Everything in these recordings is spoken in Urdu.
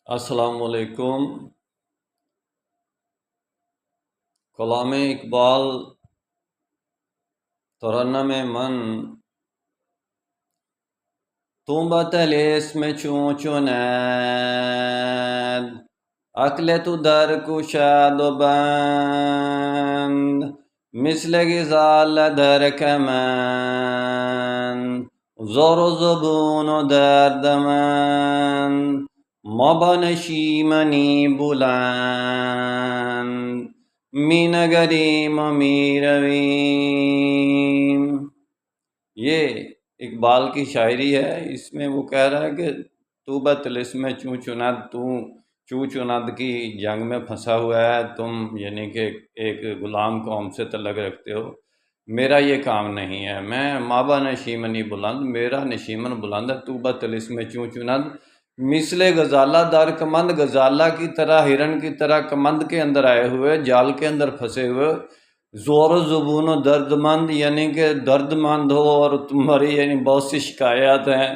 السلام علیکم۔ کلام اقبال ترنم من طوبت الاسم چون چند عقل تو در کشاد و بند مثل غزال در کمند زور و زبون و دردمند ما بنشیمنی بلند می نگریم و می رویم۔ یہ اقبال کی شاعری ہے۔ اس میں وہ کہہ رہا ہے کہ طوبت الاسم چوں چند، تو چوں چند کی جنگ میں پھنسا ہوا ہے، تم یعنی کہ ایک غلام قوم سے تعلق رکھتے ہو، میرا یہ کام نہیں ہے۔ میں مابا نشیمنی بلند، میرا نشیمن بلند ہے۔ طوبت الاسم چوں چند مثل غزالہ در کمند، غزالہ کی طرح، ہرن کی طرح کمند کے اندر آئے ہوئے، جال کے اندر پھنسے ہوئے، زور و زبون و درد مند یعنی کہ درد مند ہو اور تمہاری یعنی بہت سی شکایات ہیں۔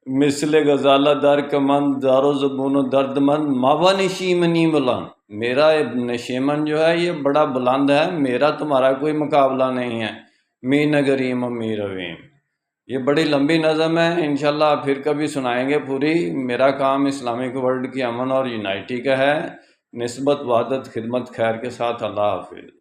مثل غزالہ در کمند، زور و زبون و درد مند مابا نشیمنی بلند، میرا نشیمن جو ہے یہ بڑا بلند ہے، میرا تمہارا کوئی مقابلہ نہیں ہے۔ می نگریم و می رویم، یہ بڑی لمبی نظم ہے، انشاءاللہ پھر کبھی سنائیں گے پوری۔ میرا کام اسلامک ورلڈ کی امن اور یونائٹی کا ہے، نسبت وحدت خدمت خیر کے ساتھ۔ اللہ حافظ۔